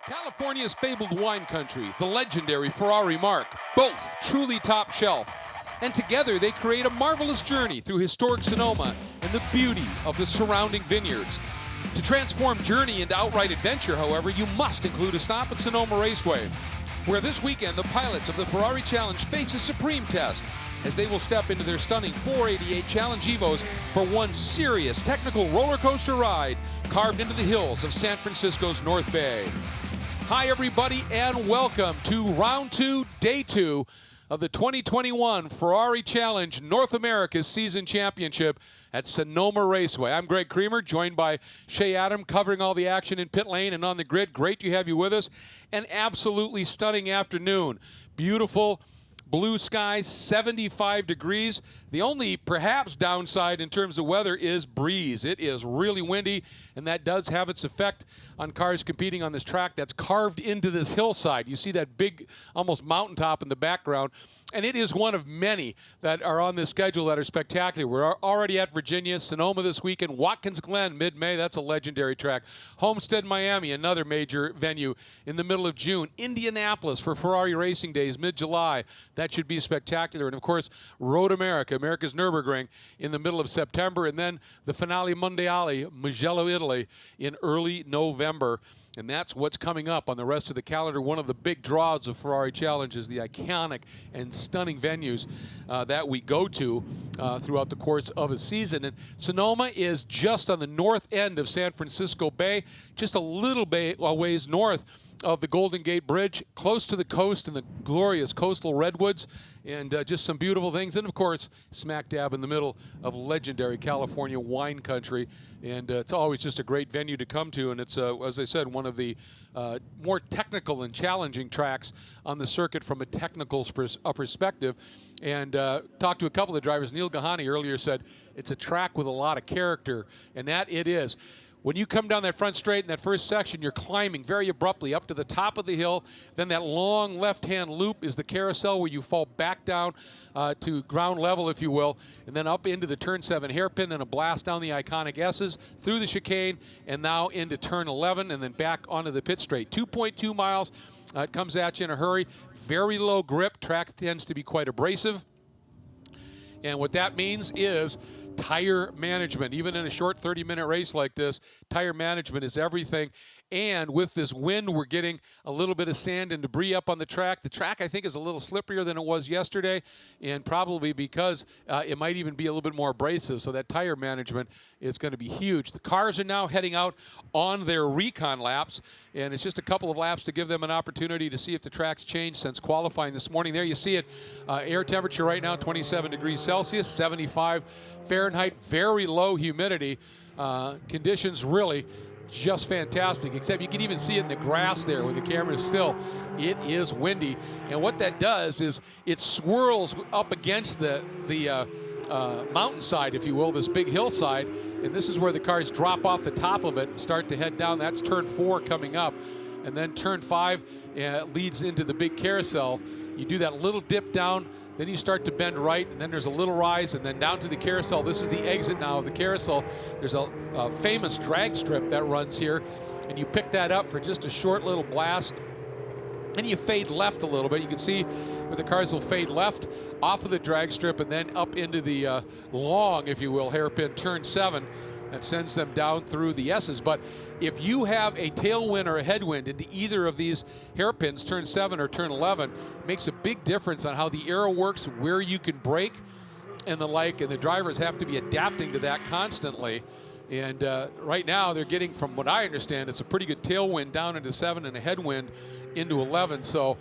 California's fabled wine country, the legendary Ferrari mark, both truly top shelf. And together they create a marvelous journey through historic Sonoma and the beauty of the surrounding vineyards. To transform journey into outright adventure, however, you must include a stop at Sonoma Raceway, where this weekend the pilots of the Ferrari Challenge face a supreme test as they will step into their stunning 488 Challenge Evos for one serious technical roller coaster ride carved into the hills of San Francisco's North Bay. Hi everybody and welcome to round 2, day 2 of the 2021 Ferrari Challenge North America's season championship at Sonoma Raceway. I'm Greg Creamer, joined by Shay covering all the action in pit lane and on the grid. Great to have you with us. An absolutely stunning afternoon. Beautiful blue skies, 75 degrees. The only perhaps downside in terms of weather is breeze. It is really windy, and that does have its effect on cars competing on this track that's carved into this hillside. You see that big, almost mountaintop in the background, and it is one of many that are on this schedule that are spectacular. We're already at Virginia, Sonoma this weekend, Watkins Glen mid-May, that's a legendary track. Homestead, Miami, another major venue in the middle of June. Indianapolis for Ferrari Racing Days, mid-July. That should be spectacular. And of course, Road America, America's Nürburgring, in the middle of September, and then the Finale Mondiale, Musial, Italy, in early November. And that's what's coming up on the rest of the calendar. One of the big draws of Ferrari Challenge is the iconic and stunning venues that we go to throughout the course of a season. And Sonoma is just on the north end of San Francisco Bay, just a little ways north of the Golden Gate Bridge, close to the coast and the glorious coastal redwoods, and just some beautiful things. And of course, smack dab in the middle of legendary California wine country. And it's always just a great venue to come to. And it's, as I said, one of the more technical and challenging tracks on the circuit from a technical perspective. And talked to a couple of drivers. Neil Gahani earlier said it's a track with a lot of character, and that it is. When you come down that front straight in that first section, you're climbing very abruptly up to the top of the hill. Then that long left-hand loop is the carousel where you fall back down to ground level, if you will, and then up into the turn 7 hairpin and a blast down the iconic S's through the chicane and now into turn 11 and then back onto the pit straight. 2.2 miles. It comes at you in a hurry. Very low grip. Track tends to be quite abrasive. And what that means is tire management. Even in a short 30-minute race like this, tire management is everything. And with this wind, we're getting a little bit of sand and debris up on the track. The track, I think, is a little slipperier than it was yesterday, and probably because it might even be a little bit more abrasive, so that tire management is going to be huge. The cars are now heading out on their Recon Laps, and it's just a couple of laps to give them an opportunity to see if the track's changed since qualifying this morning. There you see it. Air temperature right now, 27 degrees Celsius, 75 Fahrenheit, very low humidity. Conditions really just fantastic, except you can even see it in the grass there where the camera is still. It is windy, and what that does is it swirls up against the mountainside, if you will, this big hillside, and this is where the cars drop off the top of it and start to head down. That's turn 4 coming up, and then turn 5 leads into the big carousel. You do that little dip down, then you start to bend right, and then there's a little rise, and then down to the carousel. This is the exit now of the carousel. There's a famous drag strip that runs here, and you pick that up for just a short little blast. Then you fade left a little bit. You can see where the cars will fade left off of the drag strip and then up into the long, if you will, hairpin turn 7. That sends them down through the S's. But if you have a tailwind or a headwind into either of these hairpins, turn 7 or turn 11, it makes a big difference on how the aero works, where you can brake, and the like. And the drivers have to be adapting to that constantly. And right now they're getting, from what I understand, it's a pretty good tailwind down into 7 and a headwind into 11. So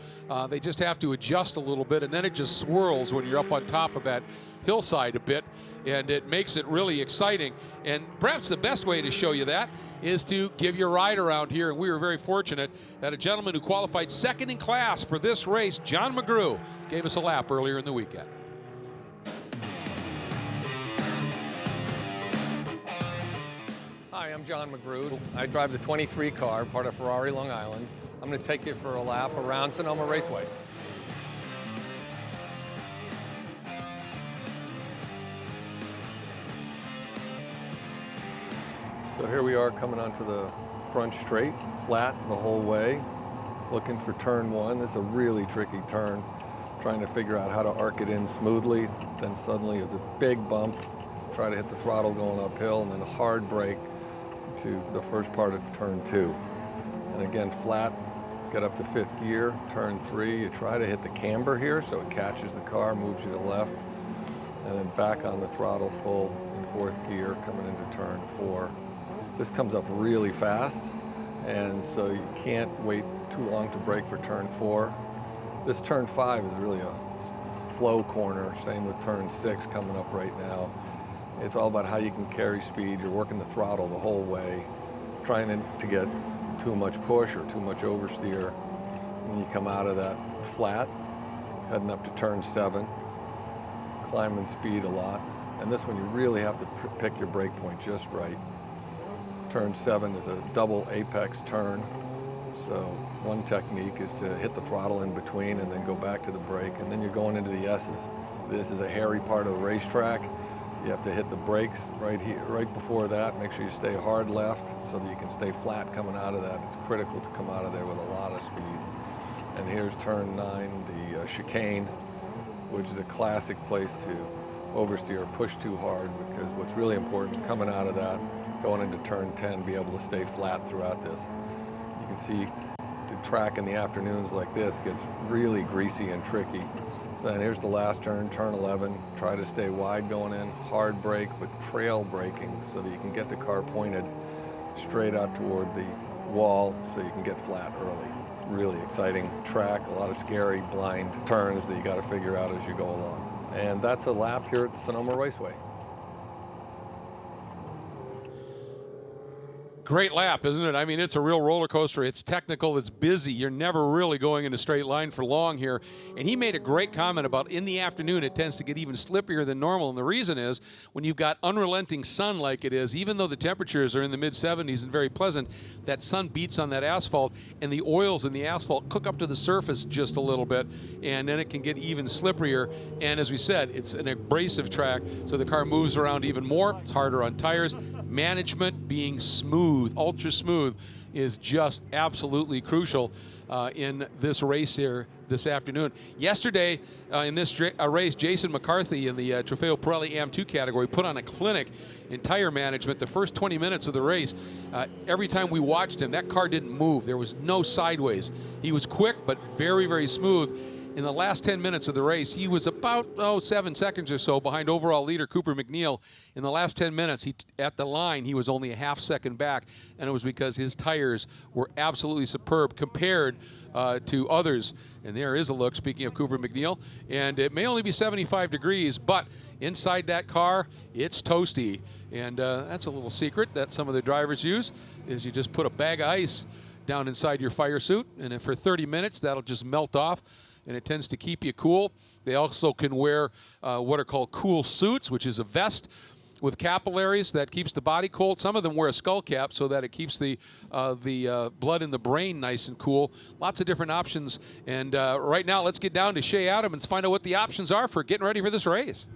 they just have to adjust a little bit, and then it just swirls when you're up on top of that hillside a bit, and it makes it really exciting. And perhaps the best way to show you that is to give you a ride around here. And we were very fortunate that a gentleman who qualified second in class for this race, John McGrew, gave us a lap earlier in the weekend. Hi, I'm John McGrew. I drive the 23 car, part of Ferrari Long Island. I'm going to take you for a lap around Sonoma Raceway. So here we are coming onto the front straight, flat the whole way, looking for turn 1. This is a really tricky turn, trying to figure out how to arc it in smoothly. Then suddenly it's a big bump, try to hit the throttle going uphill, and then a hard brake to the first part of turn 2. And again, flat, get up to 5th gear, turn 3. You try to hit the camber here so it catches the car, moves you to left, and then back on the throttle full in 4th gear coming into turn 4. This comes up really fast, and so you can't wait too long to brake for turn 4. This turn 5 is really a flow corner, same with turn 6 coming up right now. It's all about how you can carry speed. You're working the throttle the whole way, trying to get too much push or too much oversteer. And you come out of that flat, heading up to turn 7, climbing speed a lot. And this one you really have to pick your brake point just right. Turn 7 is a double apex turn. So one technique is to hit the throttle in between and then go back to the brake, and then you're going into the S's. This is a hairy part of the racetrack. You have to hit the brakes right here, right before that. Make sure you stay hard left so that you can stay flat coming out of that. It's critical to come out of there with a lot of speed. And here's turn 9, the chicane, which is a classic place to oversteer, push too hard, because what's really important coming out of that, going into turn 10, be able to stay flat throughout this. You can see the track in the afternoons like this gets really greasy and tricky. So then here's the last turn, turn 11. Try to stay wide going in, hard brake, but trail braking so that you can get the car pointed straight out toward the wall so you can get flat early. Really exciting track, a lot of scary blind turns that you got to figure out as you go along. And that's a lap here at the Sonoma Raceway. Great lap, isn't it? I mean, it's a real roller coaster. It's technical, it's busy. You're never really going in a straight line for long here. And he made a great comment about in the afternoon, it tends to get even slippier than normal. And the reason is when you've got unrelenting sun like it is, even though the temperatures are in the mid-70s and very pleasant, that sun beats on that asphalt and the oils in the asphalt cook up to the surface just a little bit, and then it can get even slipperier. And as we said, it's an abrasive track, so the car moves around even more. It's harder on tires. Management being smooth, ultra smooth, is just absolutely crucial in this race here this afternoon. Yesterday in this race, Jason McCarthy in the Trofeo Pirelli AM2 category put on a clinic in tire management. The first 20 minutes of the race, every time we watched him, that car didn't move. There was no sideways. He was quick, but very, very smooth. In the last 10 minutes of the race, he was about 7 seconds or so behind overall leader Cooper McNeil. In the last 10 minutes, at the line, he was only a half second back, and it was because his tires were absolutely superb compared to others. And there is a look, speaking of Cooper McNeil, and it may only be 75 degrees, but inside that car, it's toasty. And that's a little secret that some of the drivers use, is you just put a bag of ice down inside your fire suit, and for 30 minutes, that'll just melt off, and it tends to keep you cool. They also can wear what are called cool suits, which is a vest with capillaries that keeps the body cold. Some of them wear a skull cap so that it keeps the blood in the brain nice and cool. Lots of different options. And right now, let's get down to Shay and find out what the options are for getting ready for this race.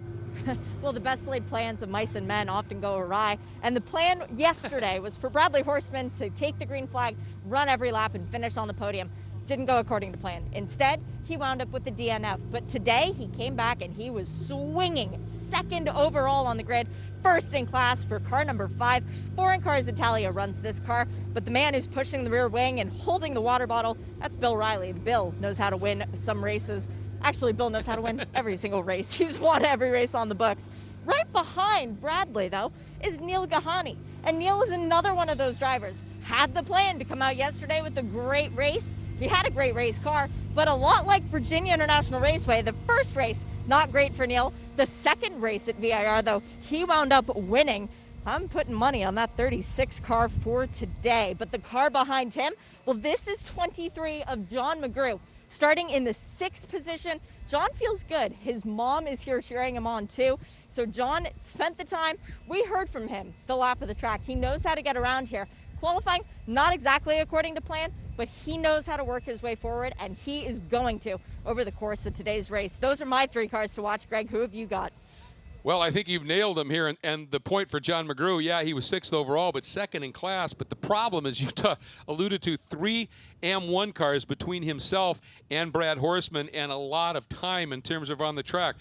Well, the best laid plans of mice and men often go awry. And the plan yesterday was for Bradley Horseman to take the green flag, run every lap, and finish on the podium. Didn't go according to plan. Instead, he wound up with the DNF. But today, he came back and he was swinging second overall on the grid, first in class for car number 5. Foreign Cars Italia runs this car, but the man who's pushing the rear wing and holding the water bottle, that's Bill Riley. Bill knows how to win some races. Actually, Bill knows how to win every single race. He's won every race on the books. Right behind Bradley, though, is Neil Gahani. And Neil is another one of those drivers. Had the plan to come out yesterday with a great race. He had a great race car, but a lot like Virginia International Raceway, the first race, not great for Neil. The second race at VIR, though, he wound up winning. I'm putting money on that 36 car for today. But the car behind him, well, this is 23 of John McGrew. Starting in the 6th position, John feels good. His mom is here cheering him on too. So John spent the time. We heard from him the lap of the track. He knows how to get around here. Qualifying, not exactly according to plan, but he knows how to work his way forward, and he is going to over the course of today's race. Those are my 3 cars to watch. Greg, who have you got? Well, I think you've nailed him here, and the point for John McGrew, yeah, he was 6th overall, but 2nd in class. But the problem is, you alluded to 3 AM1 cars between himself and Brad Horseman, and a lot of time in terms of on the track.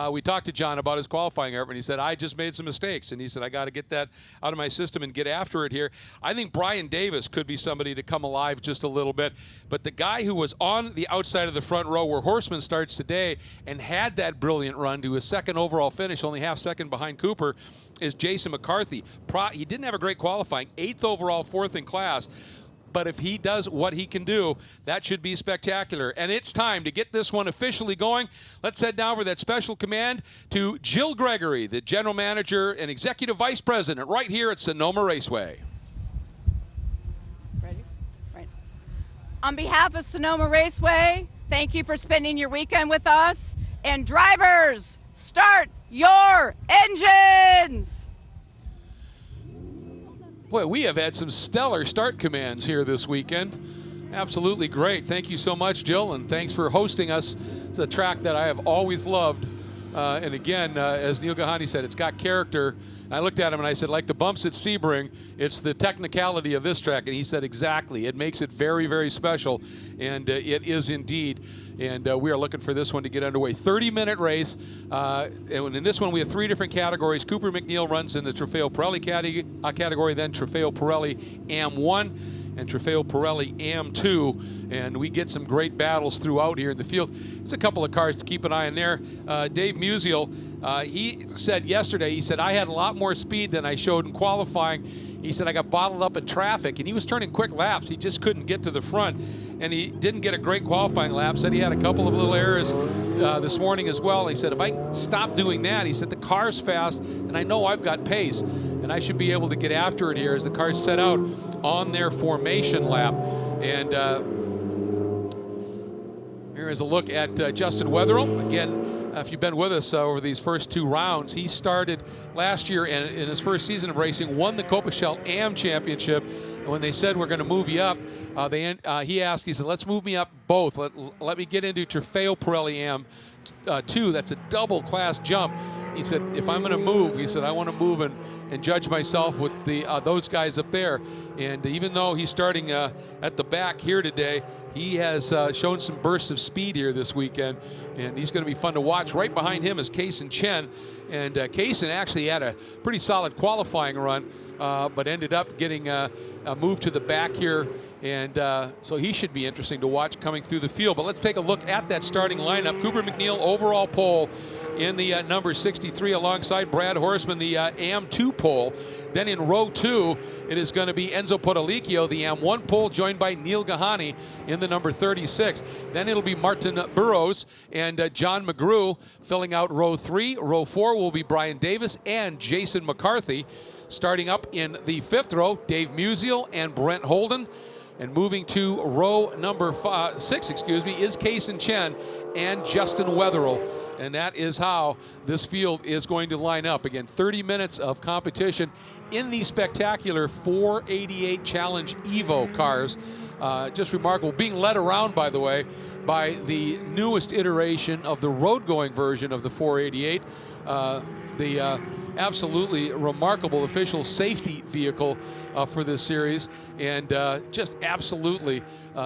We talked to John about his qualifying effort, and he said, I just made some mistakes. And he said, I got to get that out of my system and get after it here. I think Brian Davis could be somebody to come alive just a little bit. But the guy who was on the outside of the front row where Horseman starts today and had that brilliant run to his 2nd overall finish, only half-second behind Cooper, is Jason McCarthy. He didn't have a great qualifying, 8th overall, 4th in class. But if he does what he can do, that should be spectacular. And it's time to get this one officially going. Let's head now over that special command to Jill Gregory, the general manager and executive vice president right here at Sonoma Raceway. Ready? Right. On behalf of Sonoma Raceway, thank you for spending your weekend with us. And drivers, start your engines! Boy, we have had some stellar start commands here this weekend. Absolutely great. Thank you so much, Jill, and thanks for hosting us. It's a track that I have always loved. And again, as Neil Gahani said, it's got character. I looked at him and I said, like the bumps at Sebring, it's the technicality of this track. And he said, exactly. It makes it very, very special. And it is indeed. And we are looking for this one to get underway. 30-minute race. And in this one, we have 3 different categories. Cooper McNeil runs in the Trofeo Pirelli category, then Trofeo Pirelli AM1 and Trofeo Pirelli AM2. And we get some great battles throughout here in the field. It's a couple of cars to keep an eye on there. Dave Musial, he said yesterday, he said, I had a lot more speed than I showed in qualifying. He said, I got bottled up in traffic, and he was turning quick laps. He just couldn't get to the front, and he didn't get a great qualifying lap. Said he had a couple of little errors this morning as well. He said, if I stop doing that, he said, the car's fast, and I know I've got pace, and I should be able to get after it here as the cars set out on their formation lap. And here is a look at Justin Wetherill. Again, if you've been with us over these first 2 rounds, he started last year and in his first season of racing, won the Copachel AM Championship. And when they said, we're going to move you up, he asked, he said, let's move me up both. Let me get into Trofeo Pirelli AM 2. That's a double class jump. He said, if I'm going to move, he said, I want to move and judge myself with those guys up there. And even though he's starting at the back here today, he has shown some bursts of speed here this weekend, and he's going to be fun to watch. Right behind him is Kaysen Chen, and Kaysen actually had a pretty solid qualifying run, but ended up getting a move to the back here, and so he should be interesting to watch coming through the field. But let's take a look at that starting lineup. Cooper McNeil, overall pole in the number 63 alongside Brad Horseman, the AM2 pole. Then in row 2, it is going to be Enzo Potolicchio, the AM1 pole, joined by Neil Gahani in the number 36. Then it'll be Martin Burrows and John McGrew filling out row 3. Row 4 will be Brian Davis and Jason McCarthy. Starting up in the 5th row, Dave Musial and Brent Holden. And moving to row number 6, is Kaysen Chen and Justin Wetherill. And that is how this field is going to line up. Again, 30 minutes of competition in these spectacular 488 Challenge Evo cars. Just remarkable. Being led around, by the way, by the newest iteration of the road-going version of the 488. The absolutely remarkable official safety vehicle for this series, and just absolutely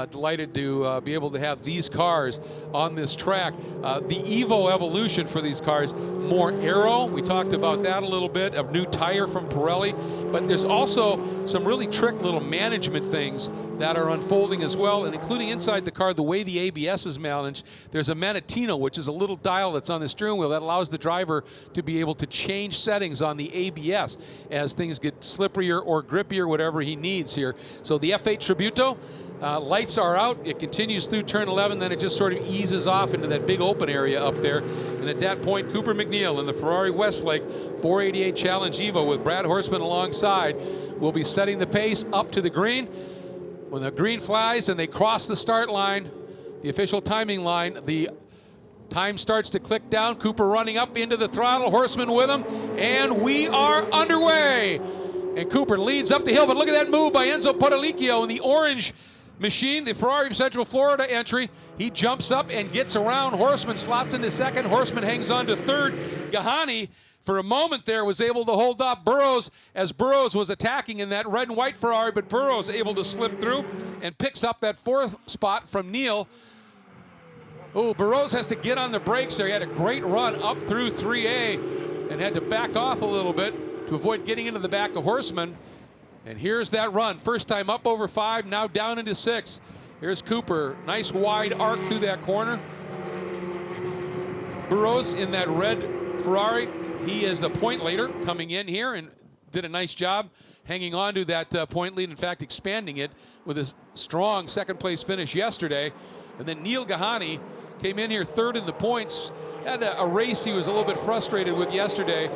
delighted to be able to have these cars on this track. The Evo evolution for these cars, more aero, we talked about that a little bit, a new tire from Pirelli, but there's also some really trick little management things that are unfolding as well, and including inside the car, the way the ABS is managed. There's a Manatino, which is a little dial that's on the steering wheel that allows the driver to be able to change settings on the ABS as things get slipperier or grippier, whatever he needs here. So the F8 Tributo, lights are out. It continues through turn 11, then it just sort of eases off into that big open area up there. And at that point, Cooper McNeil in the Ferrari Westlake 488 Challenge Evo with Brad Horseman alongside will be setting the pace up to the green. When the green flies and they cross the start line, the official timing line, the time starts to click down. Cooper running up into the throttle, Horseman with him, and we are underway. And Cooper leads up the hill, but look at that move by Enzo Potolicchio in the orange machine, the Ferrari Central Florida entry. He jumps up and gets around. Horseman slots into second. Horseman hangs on to third. Gahani for a moment there was able to hold up Burrows as Burrows was attacking in that red and white Ferrari, but Burrows able to slip through and picks up that 4th spot from Neal. Oh, Burrows has to get on the brakes there. He had a great run up through 3A and had to back off a little bit to avoid getting into the back of Horseman. And here's that run. First time up over 5, now down into 6. Here's Cooper. Nice wide arc through that corner. Burrows in that red Ferrari. He is the point leader coming in here and did a nice job hanging on to that point lead. In fact, expanding it with a strong second-place finish yesterday. And then Neil Gahani came in here 3rd in the points. Had a race he was a little bit frustrated with yesterday,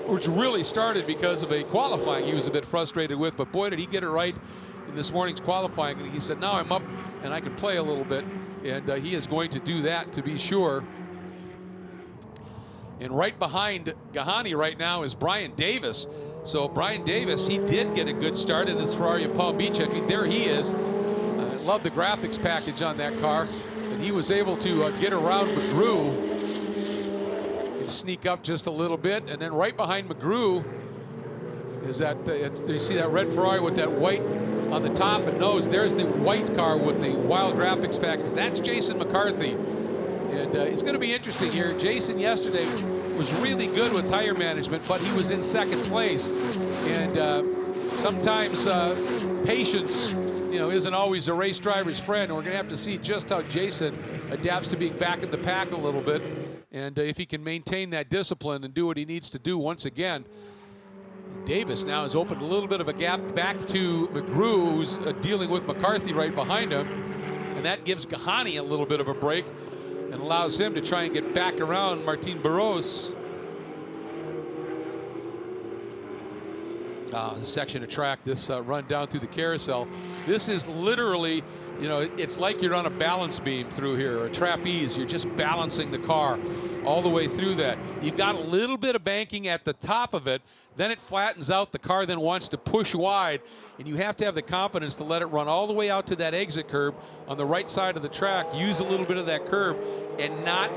which really started because of a qualifying he was a bit frustrated with. But boy, did he get it right in this morning's qualifying. And he said, now I'm up and I can play a little bit. And he is going to do that to be sure. And right behind Gahani right now is Brian Davis. So Brian Davis, he did get a good start in this Ferrari of Palm Beach. I mean, there he is. I love the graphics package on that car. And he was able to get around McGrew and sneak up just a little bit. And then right behind McGrew is that, you see that red Ferrari with that white on the top and nose. There's the white car with the wild graphics package. That's Jason McCarthy. And it's going to be interesting here. Jason yesterday was really good with tire management, but he was in 2nd place. And sometimes patience, isn't always a race driver's friend. And we're going to have to see just how Jason adapts to being back in the pack a little bit. And if he can maintain that discipline and do what he needs to do once again. Davis now has opened a little bit of a gap back to McGrew, who's dealing with McCarthy right behind him. And that gives Gahani a little bit of a break and allows him to try and get back around Martin Burrows. This section of track, this run down through the carousel. This is literally, it's like you're on a balance beam through here, or a trapeze. You're just balancing the car all the way through that. You've got a little bit of banking at the top of it, then it flattens out. The car then wants to push wide, and you have to have the confidence to let it run all the way out to that exit curb on the right side of the track. Use a little bit of that curb and not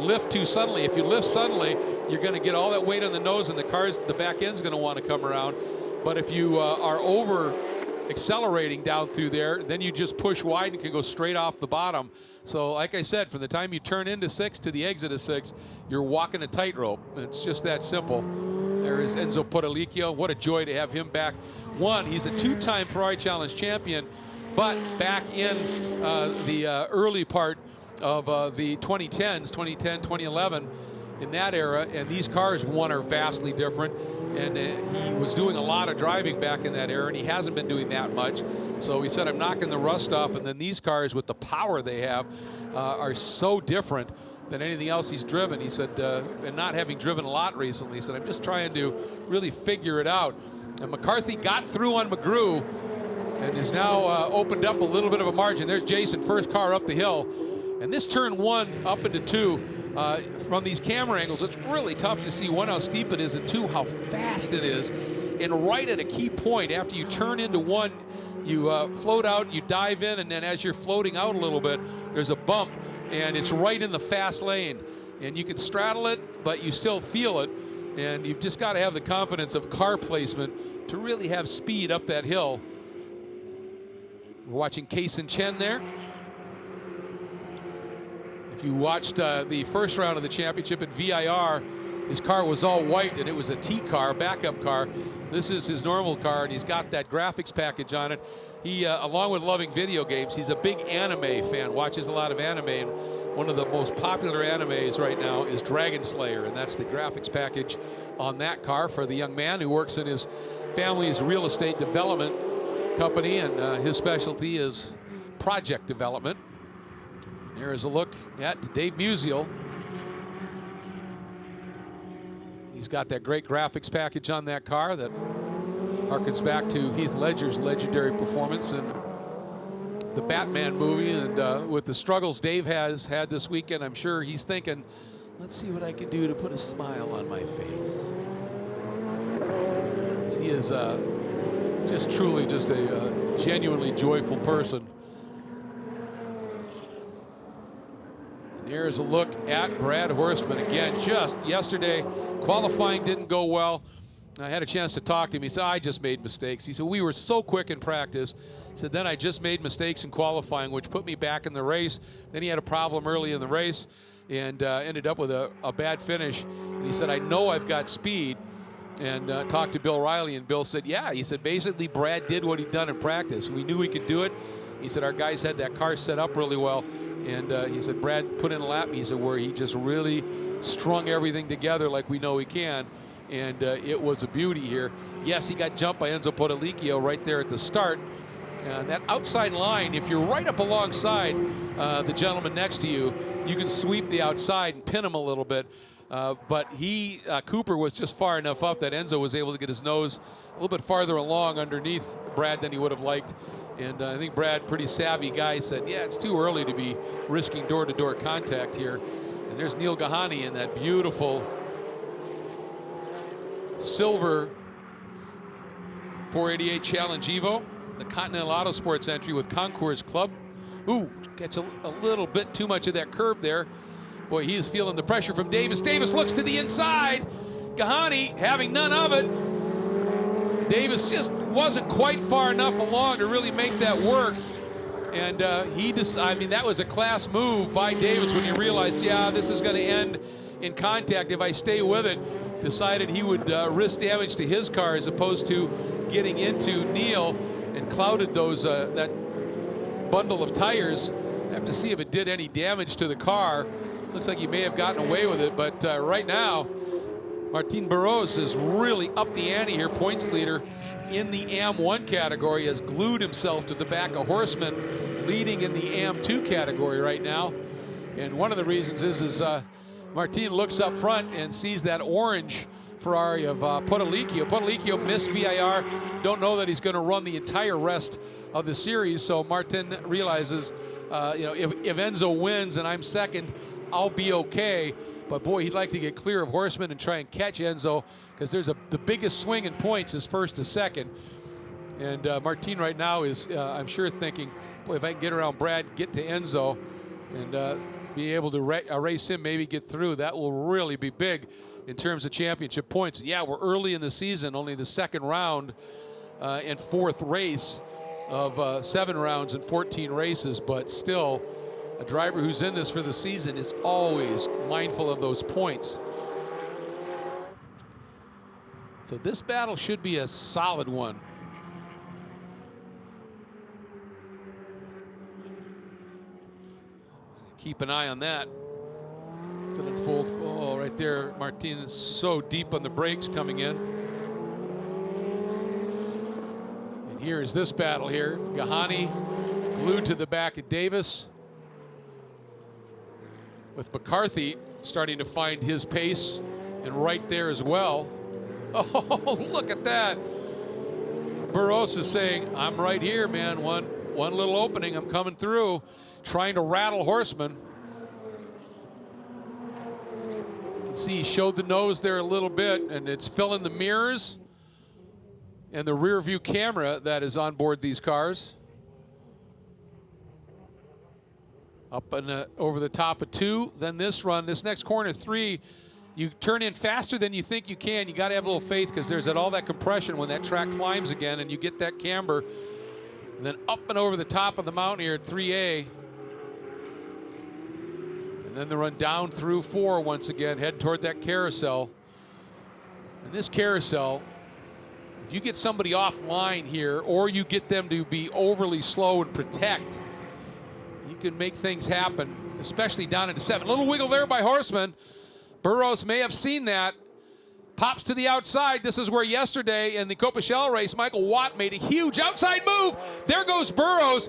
lift too suddenly. If you lift suddenly, you're going to get all that weight on the nose, and the back end's going to want to come around. But if you are over accelerating down through there, then you just push wide and can go straight off the bottom. So like I said, from the time you turn into 6 to the exit of 6, you're walking a tightrope. It's just that simple. There is Enzo Potolicchio. What a joy to have him back. He's a 2-time Ferrari Challenge champion, but back in the early part of the 2010s, 2010, 2011, in that era, and these cars, one, are vastly different. And he was doing a lot of driving back in that era, and he hasn't been doing that much. So he said, I'm knocking the rust off. And then these cars, with the power they have, are so different than anything else he's driven. He said, and not having driven a lot recently, he said, I'm just trying to really figure it out. And McCarthy got through on McGrew and is now opened up a little bit of a margin. There's Jason, first car up the hill. And this turn 1 up into 2, from these camera angles, it's really tough to see, 1, how steep it is, and 2, how fast it is. And right at a key point, after you turn into 1, you float out, you dive in, and then as you're floating out a little bit, there's a bump, and it's right in the fast lane. And you can straddle it, but you still feel it. And you've just got to have the confidence of car placement to really have speed up that hill. We're watching Kaysen Chen there. If you watched the first round of the championship at VIR, his car was all white, and it was a T car, backup car. This is his normal car, and he's got that graphics package on it. He, along with loving video games, he's a big anime fan, watches a lot of anime, and one of the most popular animes right now is Dragon Slayer, and that's the graphics package on that car for the young man who works in his family's real estate development company, and his specialty is project development. There is a look at Dave Musial. He's got that great graphics package on that car that harkens back to Heath Ledger's legendary performance in the Batman movie. And with the struggles Dave has had this weekend, I'm sure he's thinking, let's see what I can do to put a smile on my face. He is just truly just a genuinely joyful person. Here's a look at Brad Horstman again. Just yesterday, qualifying didn't go well. I had a chance to talk to him. He said, I just made mistakes. He said, we were so quick in practice. He said, then I just made mistakes in qualifying, which put me back in the race. Then he had a problem early in the race and ended up with a bad finish. And he said, I know I've got speed. And talked to Bill Riley, and Bill said, yeah. He said, basically, Brad did what he'd done in practice. We knew he could do it. He said, our guys had that car set up really well. And he said, Brad put in a lap, he said, where he just really strung everything together like we know he can. And it was a beauty here. Yes, he got jumped by Enzo Potolicchio right there at the start. That outside line, if you're right up alongside the gentleman next to you, you can sweep the outside and pin him a little bit. But Cooper was just far enough up that Enzo was able to get his nose a little bit farther along underneath Brad than he would have liked. And I think Brad, pretty savvy guy, said, yeah, it's too early to be risking door-to-door contact here. And there's Neil Gahani in that beautiful silver 488 Challenge Evo, the Continental Autosports entry with Concours Club. Ooh, gets a little bit too much of that curb there. Boy, he is feeling the pressure from Davis. Davis looks to the inside. Gahani having none of it. Davis just wasn't quite far enough along to really make that work. And I mean, that was a class move by Davis when he realized, yeah, this is going to end in contact if I stay with it. Decided he would risk damage to his car as opposed to getting into Neil, and clouded those that bundle of tires. Have to see if it did any damage to the car. Looks like he may have gotten away with it, but right now, Martin Barros is really up the ante here, points leader in the AM1 category, has glued himself to the back of Horstman, leading in the AM2 category right now. And one of the reasons is Martin looks up front and sees that orange Ferrari of Potolicchio. Potolicchio missed VIR. Don't know that he's going to run the entire rest of the series. So Martin realizes, if Enzo wins and I'm second, I'll be okay. But boy, he'd like to get clear of Horstman and try and catch Enzo, because there's the biggest swing in points is first to second. And Martin right now is, I'm sure, thinking, boy, if I can get around Brad, get to Enzo, and be able to race him, maybe get through, that will really be big in terms of championship points. Yeah, we're early in the season, only the second round and fourth race of 7 rounds and 14 races, but still, a driver who's in this for the season is always mindful of those points. So this battle should be a solid one. Keep an eye on that. Oh, right there, Martin is so deep on the brakes coming in. And here is this battle here. Gahani glued to the back of Davis, with McCarthy starting to find his pace, and right there as well. Oh, look at that. Barros is saying, I'm right here, man. One little opening, I'm coming through, trying to rattle Horstman. You can see he showed the nose there a little bit, and it's filling the mirrors and the rear view camera that is on board these cars. Up and over the top of 2, then this run, this next corner 3, you turn in faster than you think you can. You got to have a little faith, because there's all that compression when that track climbs again, and you get that camber. And then up and over the top of the mountain here at 3A. And then the run down through 4 once again, heading toward that carousel. And this carousel, if you get somebody offline here, or you get them to be overly slow and protect, you can make things happen, especially down into 7. Little wiggle there by Horstman. Barros may have seen that. Pops to the outside. This is where yesterday in the Copachel race, Michael Watt made a huge outside move. There goes Barros,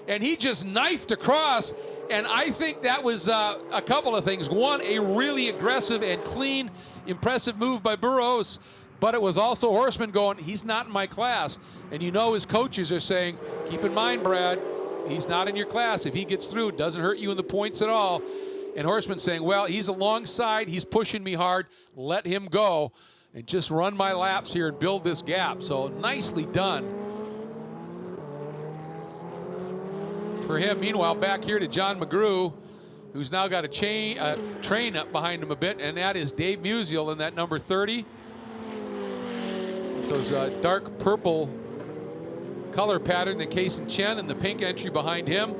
and he just knifed across. And I think that was a couple of things. One, a really aggressive and clean, impressive move by Barros, but it was also Horstman going, he's not in my class. And you know his coaches are saying, keep in mind, Brad, he's not in your class. If he gets through, it doesn't hurt you in the points at all. And Horstman saying, well, he's alongside, he's pushing me hard, let him go and just run my laps here and build this gap. So nicely done for him. Meanwhile, back here to John McGrew, who's now got a train up behind him a bit, and that is Dave Musial in that number 30. With those dark purple color pattern, the Kason Chen and the pink entry behind him.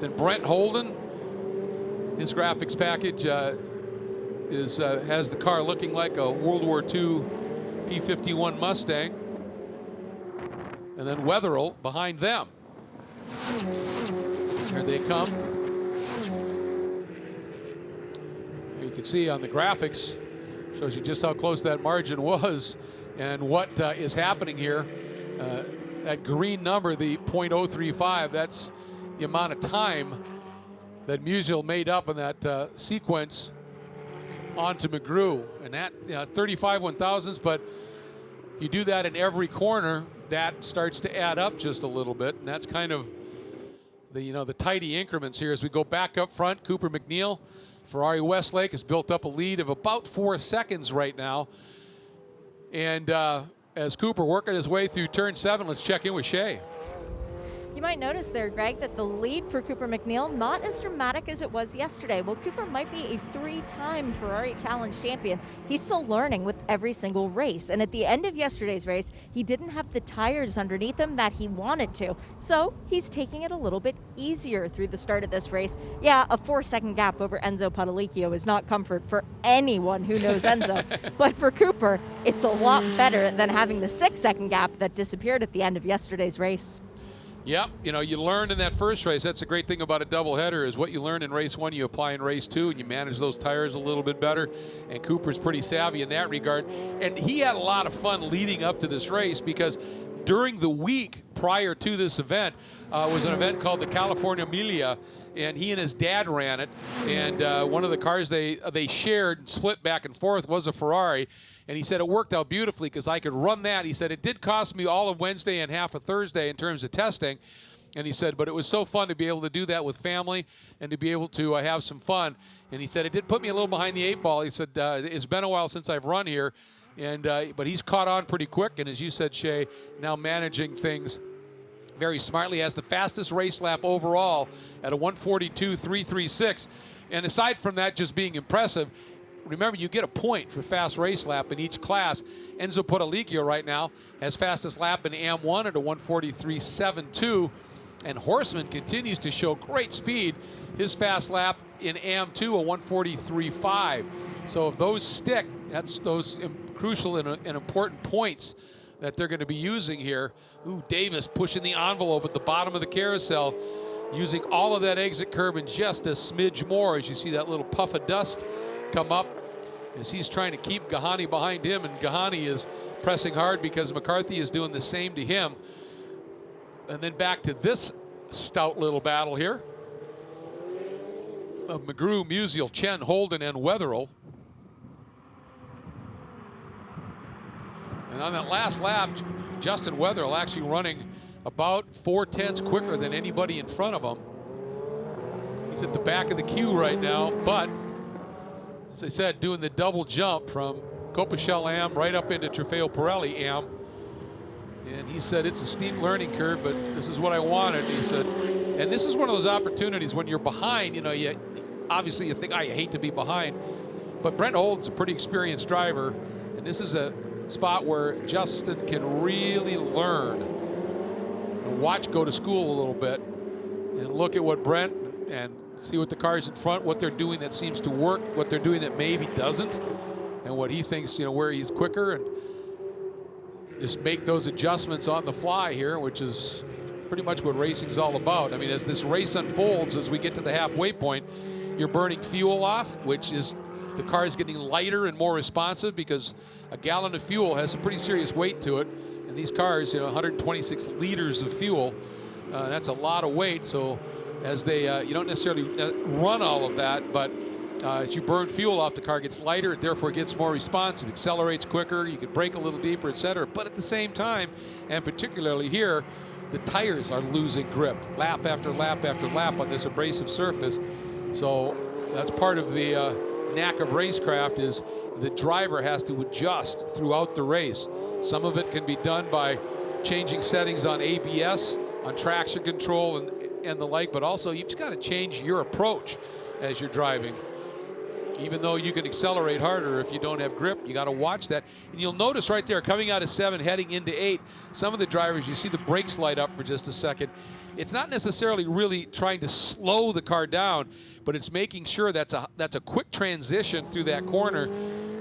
Then Brent Holden, his graphics package has the car looking like a World War II P-51 Mustang. And then Wetherill behind them. Here they come. You can see on the graphics, shows you just how close that margin was and what is happening here. That green number, the .035, that's the amount of time that Musial made up in that sequence onto McGrew. And that, 35 1,000ths, but if you do that in every corner, that starts to add up just a little bit. And that's kind of the tidy increments here as we go back up front. Cooper MacNeil, Ferrari Westlake has built up a lead of about 4 seconds right now. And as Cooper working his way through turn 7, let's check in with Shay. You might notice there, Greg, that the lead for Cooper MacNeil not as dramatic as it was yesterday. Well, Cooper might be a 3-time Ferrari Challenge champion. He's still learning with every single race. And at the end of yesterday's race, he didn't have the tires underneath him that he wanted to. So he's taking it a little bit easier through the start of this race. Yeah, a 4-second gap over Enzo Padalicchio is not comfort for anyone who knows Enzo. But for Cooper, it's a lot better than having the 6-second gap that disappeared at the end of yesterday's race. Yep, you learned in that first race. That's the great thing about a doubleheader is what you learn in race 1, you apply in race 2, and you manage those tires a little bit better. And Cooper's pretty savvy in that regard. And he had a lot of fun leading up to this race because during the week prior to this event was an event called the California Miglia, and he and his dad ran it. And one of the cars they shared and split back and forth was a Ferrari. And he said it worked out beautifully because I could run that. He said it did cost me all of Wednesday and half of Thursday in terms of testing. And he said, but it was so fun to be able to do that with family and to be able to have some fun. And he said it did put me a little behind the 8 ball. He said it's been a while since I've run here, and but he's caught on pretty quick. And as you said, Shay, now managing things very smartly. Has the fastest race lap overall at a 1:42.336. And aside from that just being impressive, remember, you get a point for fast race lap in each class. Enzo Padalicchio right now has fastest lap in AM1 at a 1:43.72. And Horseman continues to show great speed. His fast lap in AM2, a 1:43.5. So if those stick, that's those crucial and important points that they're going to be using here. Ooh, Davis pushing the envelope at the bottom of the carousel, using all of that exit curb and just a smidge more as you see that little puff of dust come up as he's trying to keep Gahani behind him, and Gahani is pressing hard because McCarthy is doing the same to him. And then back to this stout little battle here of McGrew, Musial, Chen, Holden, and Wetherill. And on that last lap, Justin Wetherill actually running about 4/10 quicker than anybody in front of him. He's at the back of the queue right now, but as I said, doing the double jump from Coppichelle AM right up into Trofeo Pirelli AM. And he said, it's a steep learning curve, but this is what I wanted. He said, and this is one of those opportunities when you're behind, you obviously you think, I hate to be behind. But Brent Holden's a pretty experienced driver, and this is a spot where Justin can really learn and watch go to school a little bit and look at what Brent and see what the cars in front, what they're doing that seems to work, what they're doing that maybe doesn't, and what he thinks, where he's quicker, and just make those adjustments on the fly here, which is pretty much what racing's all about. I mean, as this race unfolds, as we get to the halfway point, you're burning fuel off, which is the car is getting lighter and more responsive because a gallon of fuel has some pretty serious weight to it. And these cars, 126 liters of fuel, that's a lot of weight. So as they, you don't necessarily run all of that, but as you burn fuel off, the car gets lighter, it therefore gets more responsive, accelerates quicker, you can brake a little deeper, etc. But at the same time, and particularly here, the tires are losing grip lap after lap after lap on this abrasive surface. So that's part of the knack of racecraft, is the driver has to adjust throughout the race. Some of it can be done by changing settings on ABS, on traction control and the like, but also you've just got to change your approach as you're driving. Even though you can accelerate harder if you don't have grip, you got to watch that. And you'll notice right there, coming out of 7, heading into 8, some of the drivers, you see the brakes light up for just a second. It's not necessarily really trying to slow the car down, but it's making sure that's a quick transition through that corner.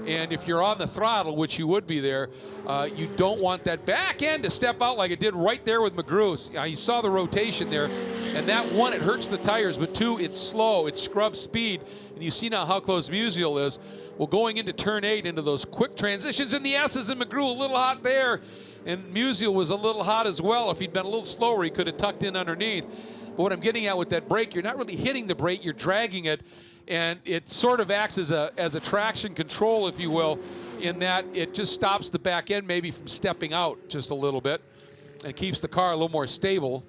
And if you're on the throttle, which you would be there, you don't want that back end to step out like it did right there with McGrew. You saw the rotation there. And that, one, it hurts the tires, but 2, it's slow, it scrubs speed. And you see now how close Musial is. Well, going into turn 8, into those quick transitions, and the S's and McGrew a little hot there. And Musial was a little hot as well. If he'd been a little slower, he could have tucked in underneath. But what I'm getting at with that brake, you're not really hitting the brake, you're dragging it. And it sort of acts as a traction control, if you will, in that it just stops the back end maybe from stepping out just a little bit and keeps the car a little more stable.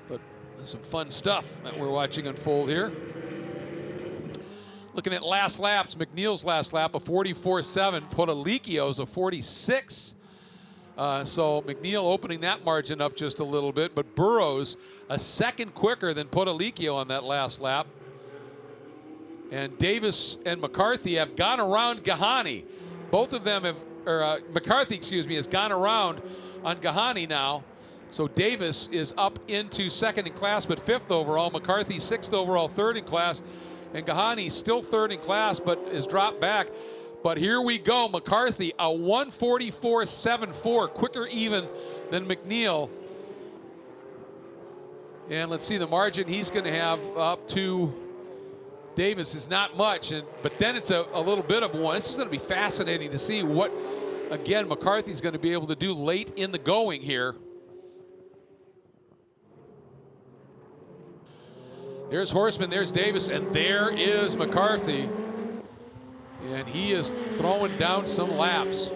But there's some fun stuff that we're watching unfold here. Looking at last laps, McNeil's last lap, a 44.7, Podalicchio's a 46. So McNeil opening that margin up just a little bit, but Burrows a second quicker than Podalicchio on that last lap. And Davis and McCarthy have gone around Gahani. Both of them have, or McCarthy, excuse me, has gone around on Gahani now. So Davis is up into second in class, but 5th overall. McCarthy 6th overall, 3rd in class. And Gahani still 3rd in class, but is dropped back. But here we go, McCarthy, a 144.74, quicker even than McNeil. And let's see the margin he's going to have up to Davis is not much, but then it's a little bit of one. This is going to be fascinating to see what, again, McCarthy's going to be able to do late in the going here. There's Horseman, there's Davis, and there is McCarthy. And he is throwing down some laps.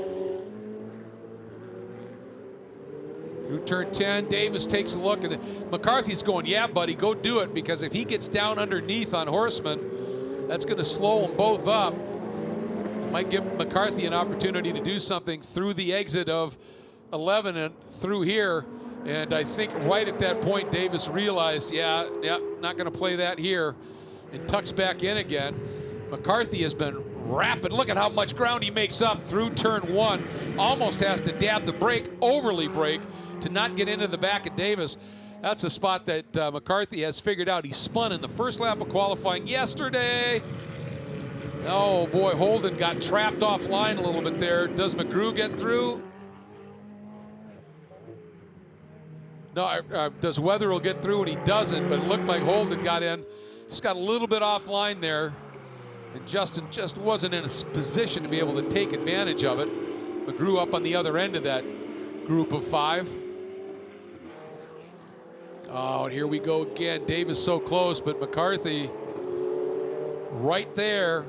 Through turn 10, Davis takes a look, and McCarthy's going, yeah, buddy, go do it, because if he gets down underneath on Horseman, that's going to slow them both up. It might give McCarthy an opportunity to do something through the exit of 11 and through here. And I think right at that point, Davis realized, yeah, not going to play that here, and tucks back in again. McCarthy has been rapid. Look at how much ground he makes up through turn 1. Almost has to dab the brake, overly brake, to not get into the back of Davis. That's a spot that McCarthy has figured out. He spun in the first lap of qualifying yesterday. Oh boy, Holden got trapped offline a little bit there. Does McGrew get through? No, does Wetherill get through? And he doesn't, but it looked like Holden got in. Just got a little bit offline there. And Justin just wasn't in a position to be able to take advantage of it. McGrew up on the other end of that group of 5. Oh, and here we go again. Davis so close, but McCarthy right there.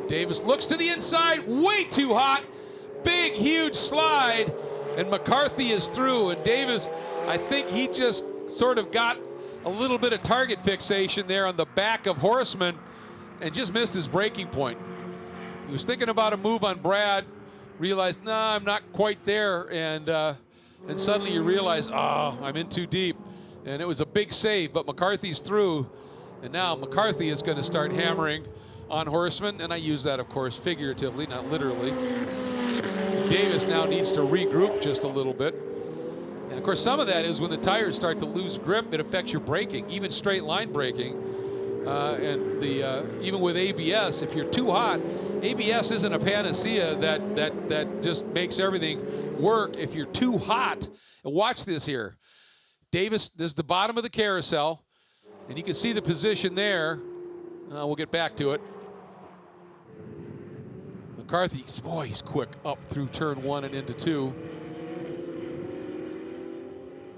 Davis looks to the inside, way too hot. Big, huge slide, and McCarthy is through. And Davis, I think he just sort of got a little bit of target fixation there on the back of Horseman and just missed his braking point. He was thinking about a move on Brad, realized, nah, I'm not quite there, and suddenly you realize, oh, I'm in too deep. And it was a big save, but McCarthy's through, and now McCarthy is going to start hammering on Horseman, and I use that, of course, figuratively, not literally. Davis now needs to regroup just a little bit. And of course, some of that is when the tires start to lose grip, it affects your braking, even straight line braking. Even with ABS, if you're too hot, ABS isn't a panacea that just makes everything work. If you're too hot, and watch this here. Davis, this is the bottom of the carousel, and you can see the position there. We'll get back to it. McCarthy, boy, he's quick up through turn 1 and into 2.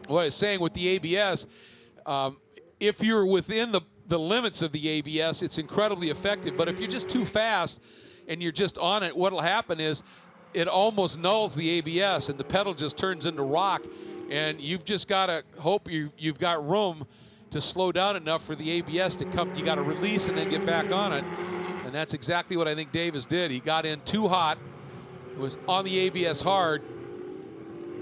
What I was saying with the ABS, if you're within the limits of the ABS, it's incredibly effective. But if you're just too fast and you're just on it, what'll happen is it almost nulls the ABS and the pedal just turns into rock. And you've just got to hope you've got room to slow down enough for the ABS to come. You got to release and then get back on it. And that's exactly what I think Davis did. He got in too hot, was on the ABS hard,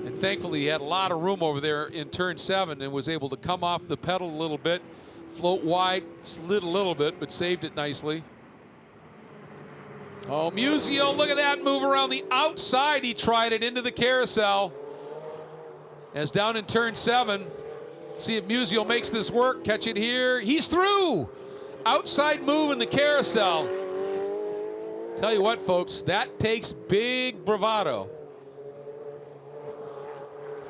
and thankfully he had a lot of room over there in turn 7 and was able to come off the pedal a little bit, float wide, slid a little bit, but saved it nicely. Oh, Musial, look at that move around the outside. He tried it into the carousel. As down in turn 7, see if Musial makes this work. Catch it here. He's through. Outside move in the carousel. Tell you what, folks, that takes big bravado.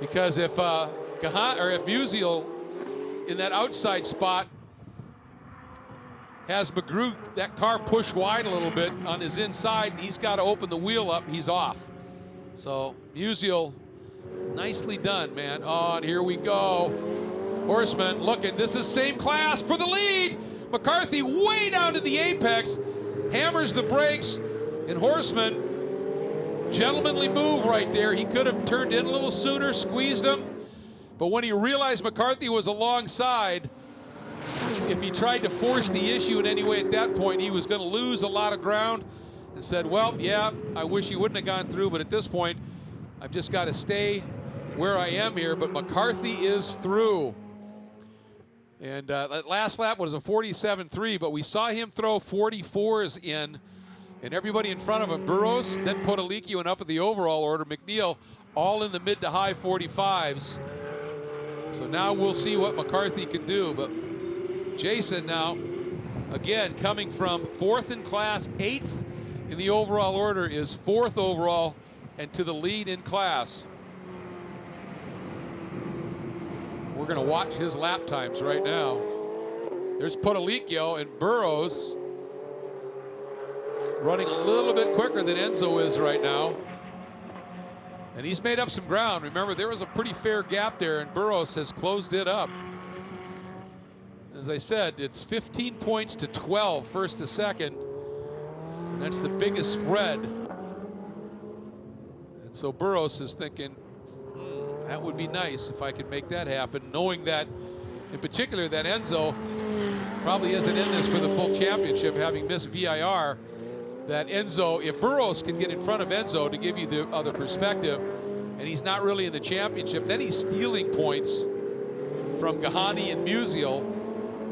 Because if Gahani or if Musial in that outside spot has McGrew, that car pushed wide a little bit on his inside, and he's got to open the wheel up, he's off. So Musial, nicely done, man. Oh, and here we go. Horseman looking, this is same class for the lead. McCarthy way down to the apex, hammers the brakes, and Horseman, gentlemanly move right there. He could have turned in a little sooner, squeezed him, but when he realized McCarthy was alongside, if he tried to force the issue in any way at that point, he was going to lose a lot of ground, and said, well, yeah, I wish he wouldn't have gone through, but at this point, I've just got to stay where I am here. But McCarthy is through. And that last lap was a 47.3, but we saw him throw 44s in, and everybody in front of him, Burrows, then Potolicki went up at the overall order, McNeil, all in the mid to high 45s. So now we'll see what McCarthy can do. But Jason now, again, coming from 4th in class, 8th in the overall order, is 4th overall and to the lead in class. We're going to watch his lap times right now. There's Potolicki and Burrows running a little bit quicker than Enzo is right now. And he's made up some ground. Remember, there was a pretty fair gap there, and Burrows has closed it up. As I said, it's 15 points to 12, first to second. And that's the biggest spread. And so Burrows is thinking, that would be nice if I could make that happen, knowing that, in particular, that Enzo probably isn't in this for the full championship, having missed VIR. That Enzo, if Burrows can get in front of Enzo, to give you the other perspective, and he's not really in the championship, then he's stealing points from Gahani and Musial.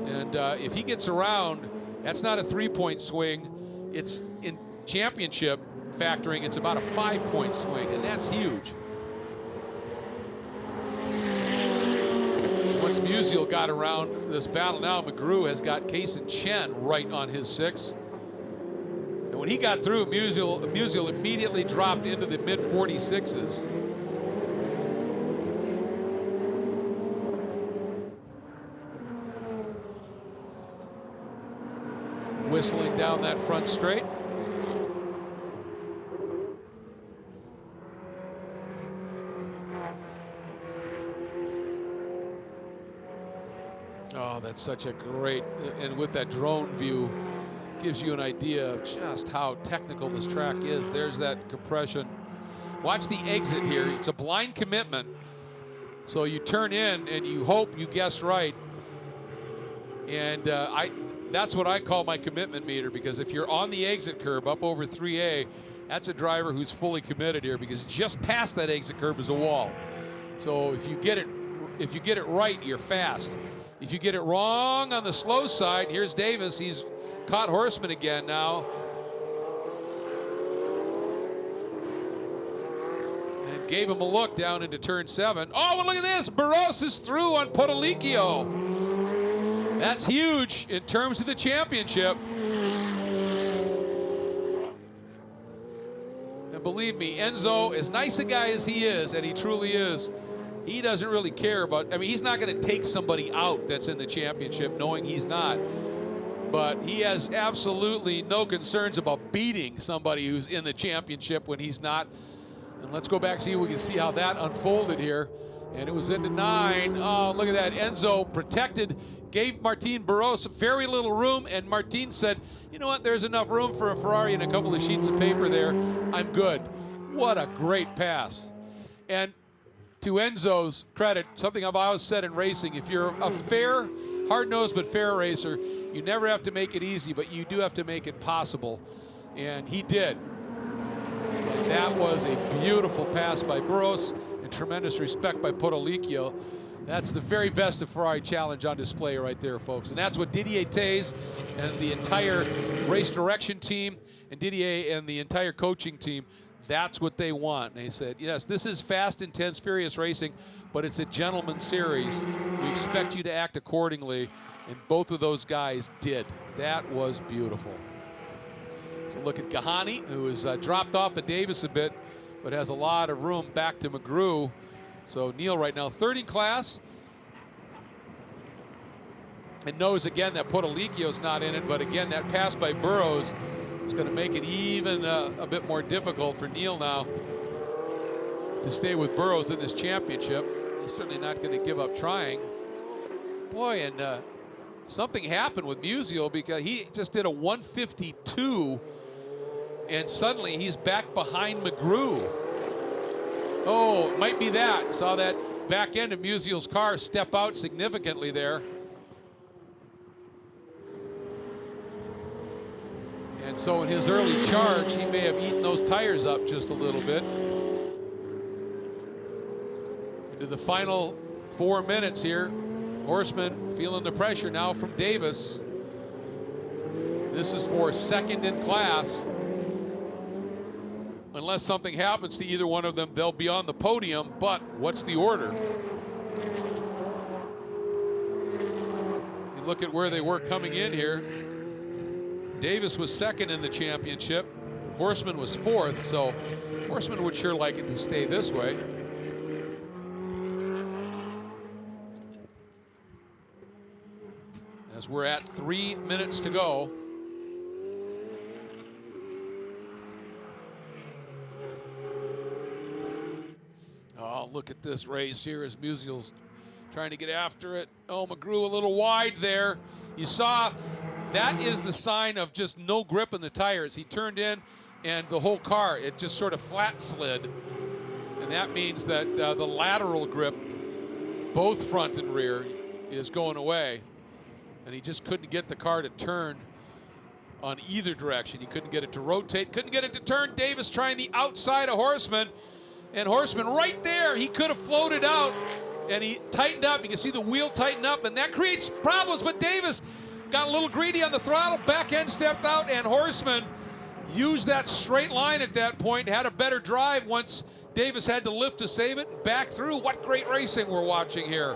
And if he gets around, that's not a 3-point swing. It's in championship factoring, it's about a 5-point swing, and that's huge. Once Musial got around this battle, now McGrew has got Case and Chen right on his 6. And when he got through, Musial immediately dropped into the mid 46s. Whistling down that front straight. Oh, that's such a great, and with that drone view, gives you an idea of just how technical this track is. There's that compression. Watch the exit here. It's a blind commitment. So you turn in and you hope you guess right. And that's what I call my commitment meter, because if you're on the exit curb up over 3A, that's a driver who's fully committed here, because just past that exit curb is a wall. So if you get it right, you're fast. If you get it wrong on the slow side, here's Davis. He's caught Horseman again now. And gave him a look down into turn 7. Oh, well, look at this. Burrows is through on Potolicki. That's huge in terms of the championship. And believe me, Enzo, as nice a guy as he is, and he truly is, he doesn't really care about, I mean, he's not going to take somebody out that's in the championship knowing he's not. But he has absolutely no concerns about beating somebody who's in the championship when he's not. And let's go back and see if we can see how that unfolded here. And it was into 9. Oh, look at that. Enzo protected, gave Martin Burrows very little room, and Martin said, you know what, there's enough room for a Ferrari and a couple of sheets of paper there. I'm good. What a great pass. And to Enzo's credit, something I've always said in racing, if you're a fair, hard-nosed but fair racer, you never have to make it easy, but you do have to make it possible. And he did. And that was a beautiful pass by Burrows, and tremendous respect by Potolicki. That's the very best of Ferrari Challenge on display right there, folks. And that's what Didier Taze and the entire race direction team and Didier and the entire coaching team, that's what they want. And they said, yes, this is fast, intense, furious racing, but it's a gentleman's series. We expect you to act accordingly. And both of those guys did. That was beautiful. So look at Gahani, who has dropped off of Davis a bit, but has a lot of room back to McGrew. So Neil right now, third in class. And knows again that Potolicchio's not in it, but again, that pass by Burrows is going to make it even a bit more difficult for Neil now to stay with Burrows in this championship. He's certainly not going to give up trying. Boy, and something happened with Musial because he just did a 152, and suddenly he's back behind McGrew. Oh, it might be that. Saw that back end of Musial's car step out significantly there. And so in his early charge, he may have eaten those tires up just a little bit. Into the final 4 minutes here. Horseman feeling the pressure now from Davis. This is for second in class. Unless something happens to either one of them, they'll be on the podium, but what's the order? You look at where they were coming in here. Davis was second in the championship. Horseman was fourth, so Horseman would sure like it to stay this way. As we're at 3 minutes to go. Oh, look at this race here as Musial's trying to get after it. Oh, McGrew a little wide there. You saw that is the sign of just no grip in the tires. He turned in and the whole car, it just sort of flat slid. And that means that the lateral grip, both front and rear, is going away. And he just couldn't get the car to turn on either direction. He couldn't get it to rotate, couldn't get it to turn. Davis trying the outside of Horseman. And Horseman right there, he could have floated out and he tightened up. You can see the wheel tighten up and that creates problems, but Davis got a little greedy on the throttle, back end stepped out, and Horseman used that straight line at that point, had a better drive once Davis had to lift to save it, and back through. What great racing we're watching here.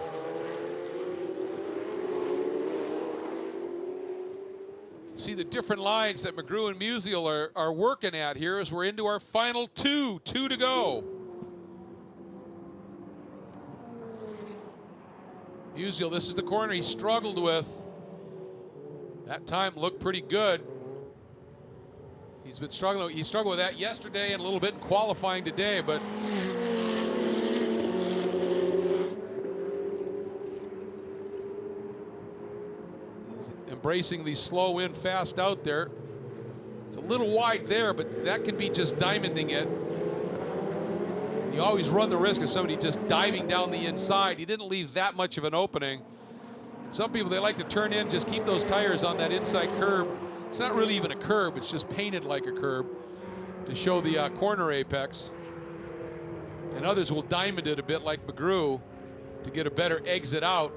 See the different lines that McGrew and Musial are working at here as we're into our final two to go. Musial, this is the corner he struggled with. That time looked pretty good. He's been struggling. He struggled with that yesterday and a little bit in qualifying today, but he's embracing the slow in, fast out there. It's a little wide there, but that can be just diamonding it. You always run the risk of somebody just diving down the inside. He didn't leave that much of an opening. Some people, they like to turn in, just keep those tires on that inside curb. It's not really even a curb, it's just painted like a curb to show the corner apex. And others will diamond it a bit like McGrew to get a better exit out.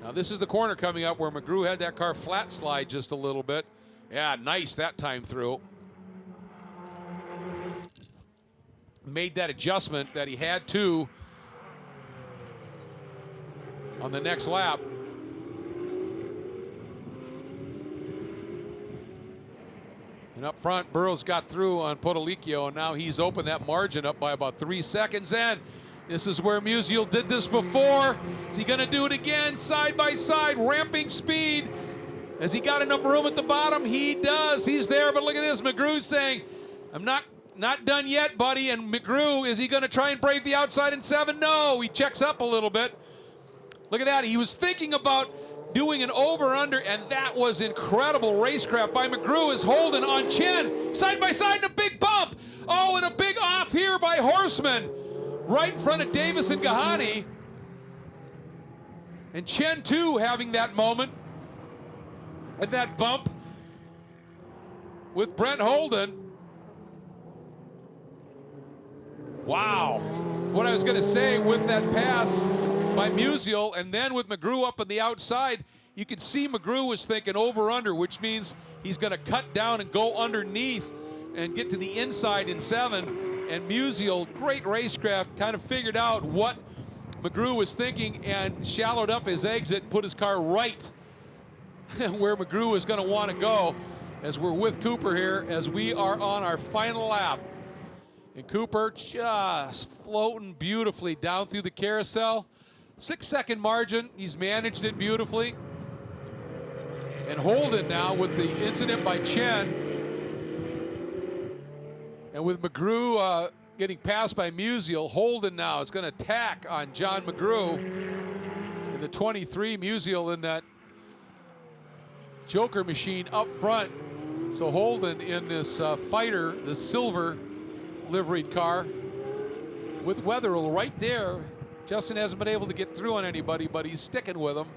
Now this is the corner coming up where McGrew had that car flat slide just a little bit. Yeah, nice that time through. Made that adjustment that he had to on the next lap. And up front, Burrows got through on Potolicchio, and now he's opened that margin up by about 3 seconds. And this is where Musial did this before. Is he going to do it again? Side by side, ramping speed. Has he got enough room at the bottom? He does. He's there, but look at this. McGrew's saying, I'm not done yet, buddy. And McGrew, is he going to try and brave the outside in 7? No, he checks up a little bit. Look at that. He was thinking about doing an over-under, and that was incredible racecraft by McGrew as Holden on Chen. Side by side and a big bump. Oh, and a big off here by Horseman. Right in front of Davis and Gahani. And Chen, too, having that moment. And that bump with Brent Holden. Wow. What I was going to say with that pass by by Musial, and then with McGrew up on the outside, you can see McGrew was thinking over-under, which means he's going to cut down and go underneath and get to the inside in 7. And Musial, great racecraft, kind of figured out what McGrew was thinking and shallowed up his exit, put his car right where McGrew is going to want to go, as we're with Cooper here as we are on our final lap. And Cooper just floating beautifully down through the carousel. 6-second margin, he's managed it beautifully. And Holden now with the incident by Chen. And with McGrew getting passed by Musial, Holden now is going to attack on John McGrew. In the 23, Musial in that Joker machine up front. So Holden in this fighter, the silver liveried car with Wetherill right there. Justin hasn't been able to get through on anybody, but he's sticking with him.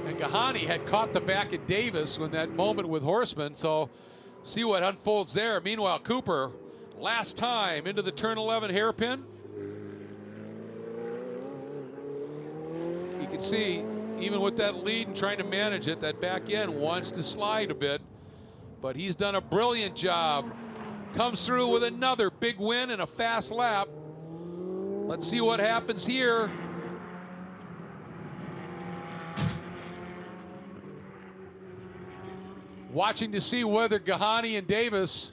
And Gahani had caught the back of Davis when that moment with Horseman, so see what unfolds there. Meanwhile, Cooper, last time into the turn 11 hairpin. You can see, even with that lead and trying to manage it, that back end wants to slide a bit, but he's done a brilliant job. Comes through with another big win and a fast lap. Let's see what happens here. Watching to see whether Gahani and Davis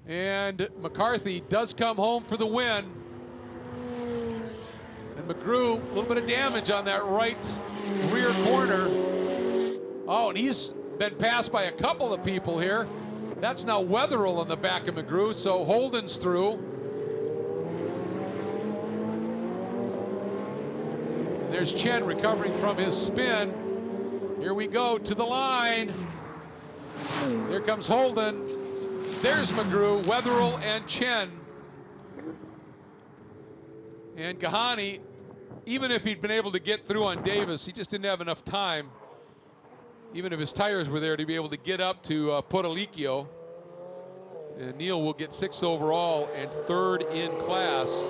and McCarthy does come home for the win. And McGrew, a little bit of damage on that right rear corner. Oh, and he's been passed by a couple of people here. That's now Wetherill on the back of McGrew, so Holden's through. And there's Chen recovering from his spin. Here we go to the line. Here comes Holden. There's McGrew, Wetherill, and Chen. And Gahani, even if he'd been able to get through on Davis, he just didn't have enough time, even if his tires were there, to be able to get up to Potolicchio. And Neil will get 6th overall and 3rd in class.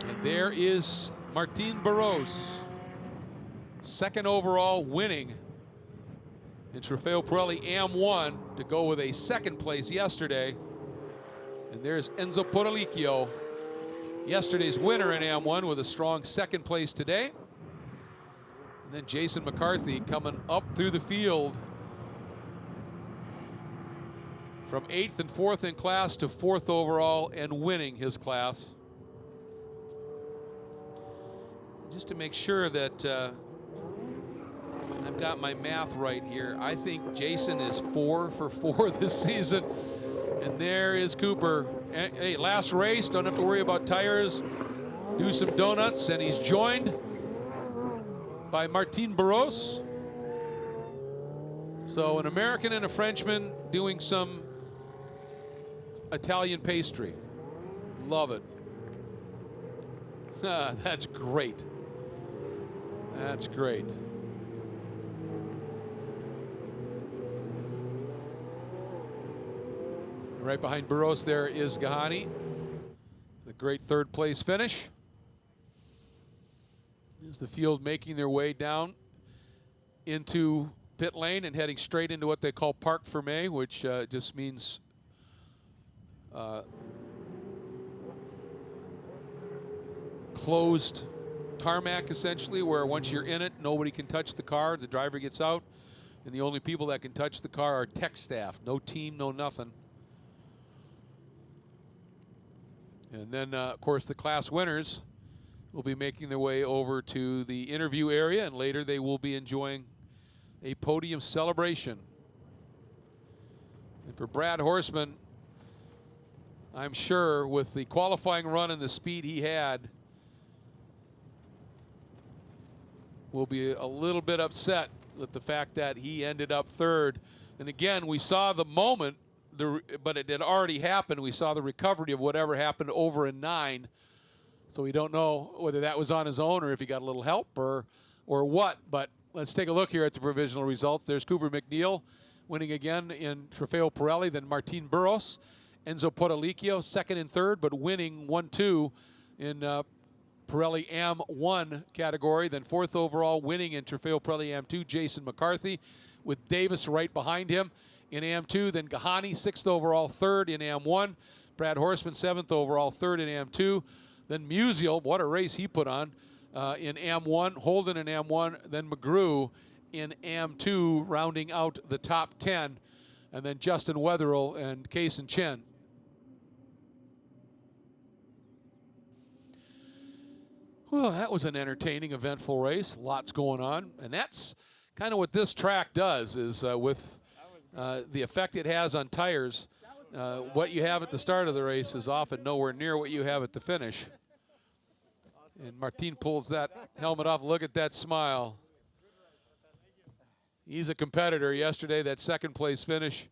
And there is Martin Barros, 2nd overall, winning in Trofeo Pirelli AM1 to go with a 2nd place yesterday. And there's Enzo Potolicchio, yesterday's winner in AM1 with a strong 2nd place today. And then Jason McCarthy coming up through the field from 8th and 4th in class to 4th overall and winning his class. Just to make sure that I've got my math right here, I think Jason is 4 for 4 this season. And there is Cooper. Hey, last race, don't have to worry about tires. Do some donuts, and he's joined by Martin Barros. So an American and a Frenchman doing some Italian pastry. Love it. That's great. That's great. Right behind Barros there is Gahani. The great 3rd place finish. Is the field making their way down into pit lane and heading straight into what they call Parc Fermé, which just means closed tarmac, essentially, where once you're in it, nobody can touch the car. The driver gets out, and the only people that can touch the car are tech staff. No team, no nothing. And then, of course, the class winners will be making their way over to the interview area, and later they will be enjoying a podium celebration. And for Brad Horseman, I'm sure with the qualifying run and the speed he had, will be a little bit upset with the fact that he ended up 3rd. And again, we saw the moment, but it had already happened. We saw the recovery of whatever happened over in 9. So we don't know whether that was on his own or if he got a little help or or what, but let's take a look here at the provisional results. There's Cooper McNeil winning again in Trofeo Pirelli, then Martin Burros, Enzo Potolicchio second and third, but winning 1-2 in Pirelli AM1 category. Then fourth overall, winning in Trofeo Pirelli AM2, Jason McCarthy, with Davis right behind him in AM2. Then Gahani, sixth overall, third in AM1. Brad Horseman, seventh overall, third in AM2. Then Musial, what a race he put on in AM1. Holden in AM1. Then McGrew in AM2, rounding out the top 10. And then Justin Wetherill and Kaysen Chen. Well, that was an entertaining, eventful race. Lots going on. And that's kind of what this track does, is with the effect it has on tires. What you have at the start of the race is often nowhere near what you have at the finish. And Martin pulls that helmet off. Look at that smile. He's a competitor. Yesterday, that second place finish.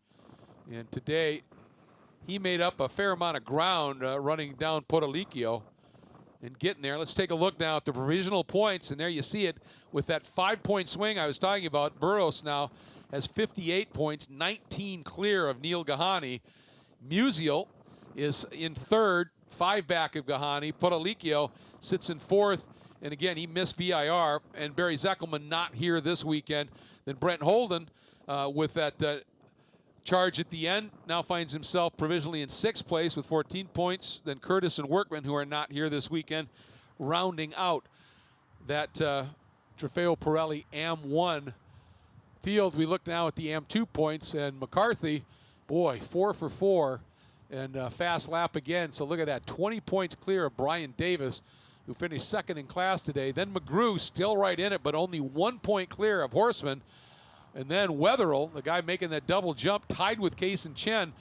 And today, he made up a fair amount of ground running down Potolicchio and getting there. Let's take a look now at the provisional points. And there you see it with that 5-point swing I was talking about. Burros now has 58 points, 19 clear of Neil Gahani. Musial is in third, 5 back of Gahani. Potolicchio sits in fourth, and again, he missed VIR. And Barry Zeckelman not here this weekend. Then Brent Holden with that charge at the end now finds himself provisionally in sixth place with 14 points. Then Curtis and Workman, who are not here this weekend, rounding out that Trofeo Pirelli AM1 field. We look now at the AM2 points, and McCarthy, boy, 4 for 4 and fast lap again. So look at that, 20 points clear of Brian Davis, who finished second in class today. Then McGrew still right in it, but only 1 point clear of Horseman. And then Wetherill, the guy making that double jump, tied with Kaysen Chen,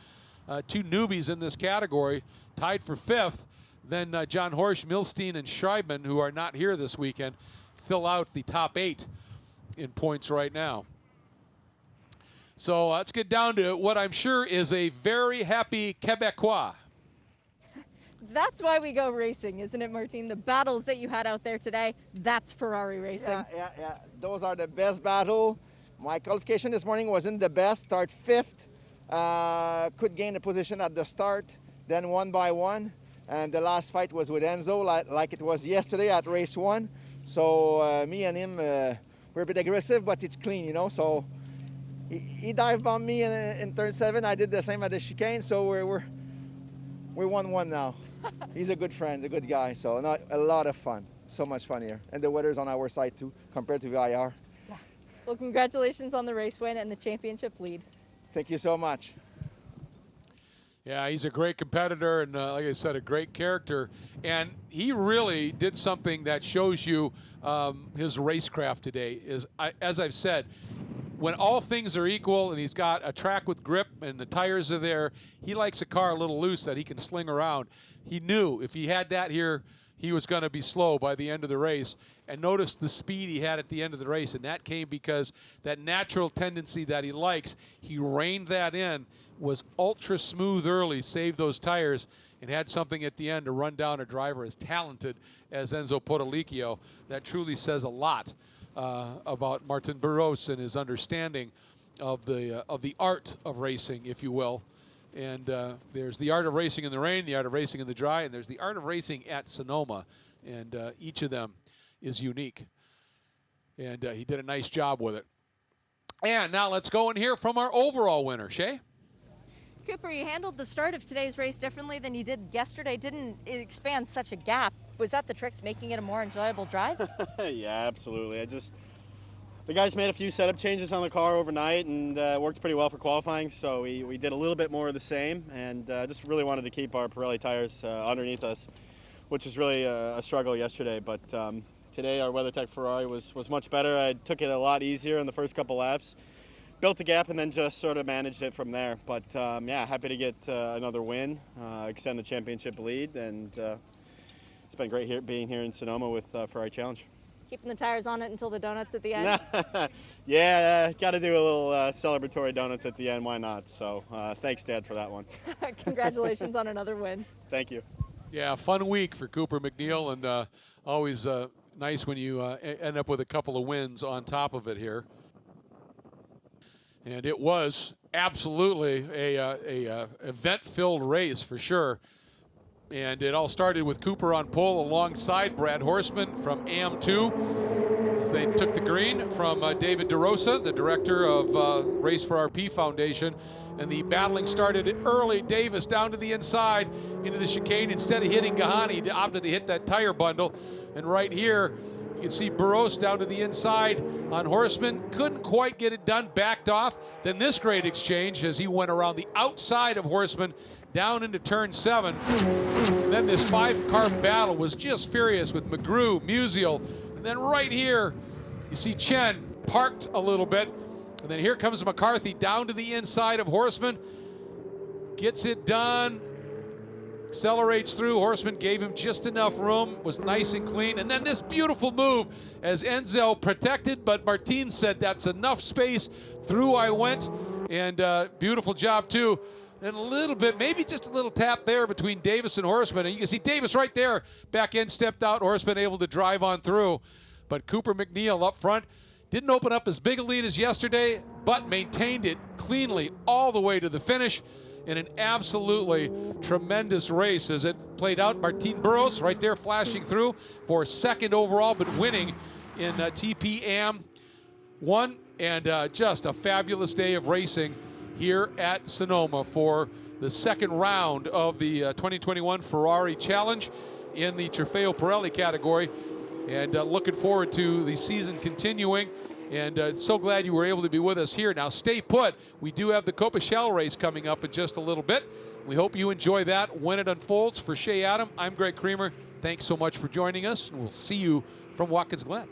2 newbies in this category, tied for fifth. Then John Horsch, Milstein, and Schreibman, who are not here this weekend, fill out the top 8 in points right now. So let's get down to what I'm sure is a very happy Quebecois. That's why we go racing, isn't it, Martin? The battles that you had out there today, that's Ferrari racing. Yeah. Those are the best battle. My qualification this morning wasn't the best. Start fifth, could gain a position at the start, then one by one. And the last fight was with Enzo, like it was yesterday at race 1. So me and him, we're a bit aggressive, but it's clean, you know. So he dive bombed me in turn 7. I did the same at the chicane. So we're 1-1 now. He's a good friend, a good guy. So a lot of fun. So much fun here. And the weather's on our side too, compared to VIR. Well, congratulations on the race win and the championship lead. Thank you so much. Yeah, he's a great competitor and, like I said, a great character. And he really did something that shows you his racecraft today. As I've said, when all things are equal and he's got a track with grip and the tires are there, he likes a car a little loose that he can sling around. He knew if he had that here, he was going to be slow by the end of the race. And notice the speed he had at the end of the race, and that came because that natural tendency that he likes, he reined that in, was ultra smooth early, saved those tires, and had something at the end to run down a driver as talented as Enzo Potolicchio. That truly says a lot about Martin Burros and his understanding of the art of racing, if you will. And there's the art of racing in the rain, the art of racing in the dry, and there's the art of racing at Sonoma. And each of them is unique. And he did a nice job with it. And now let's go and hear from our overall winner, Shay. Cooper, you handled the start of today's race differently than you did yesterday. Didn't it expand such a gap? Was that the trick to making it a more enjoyable drive? Yeah, absolutely. The guys made a few setup changes on the car overnight and worked pretty well for qualifying, so we did a little bit more of the same and just really wanted to keep our Pirelli tires underneath us, which was really a struggle yesterday. But today our WeatherTech Ferrari was much better. I took it a lot easier in the first couple laps, built a gap, and then just sort of managed it from there. But yeah, happy to get another win, extend the championship lead, and it's been great being here in Sonoma with Ferrari Challenge. Keeping the tires on it until the donuts at the end? Yeah, got to do a little celebratory donuts at the end. Why not? So thanks, Dad, for that one. Congratulations on another win. Thank you. Yeah, fun week for Cooper McNeil, and always nice when you end up with a couple of wins on top of it here. And it was absolutely a event-filled race for sure. And it all started with Cooper on pole alongside Brad Horseman from AM2 as they took the green from David DeRosa, the director of Race for RP Foundation. And the battling started early. Davis down to the inside into the chicane. Instead of hitting Gahani, he opted to hit that tire bundle. And right here, you can see Burros down to the inside on Horseman. Couldn't quite get it done, backed off. Then this great exchange as he went around the outside of Horseman down into turn 7. And then this 5-car battle was just furious with McGrew, Musial. And then right here, you see Chen parked a little bit. And then here comes McCarthy down to the inside of Horseman. Gets it done. Accelerates through. Horseman gave him just enough room. Was nice and clean. And then this beautiful move as Enzel protected, but Martin said that's enough space. Through I went. And beautiful job too. And a little bit, maybe just a little tap there between Davis and Horseman. And you can see Davis right there. Back end stepped out. Horseman able to drive on through. But Cooper McNeil up front. Didn't open up as big a lead as yesterday, but maintained it cleanly all the way to the finish in an absolutely tremendous race as it played out. Martin Burros right there flashing through for second overall, but winning in TPM 1. And just a fabulous day of racing here at Sonoma for the second round of the 2021 Ferrari Challenge in the Trofeo Pirelli category. And looking forward to the season continuing. And so glad you were able to be with us here. Now stay put. We do have the Copa Shell race coming up in just a little bit. We hope you enjoy that when it unfolds. For Shay Adam, I'm Greg Creamer. Thanks so much for joining us, and we'll see you from Watkins Glen.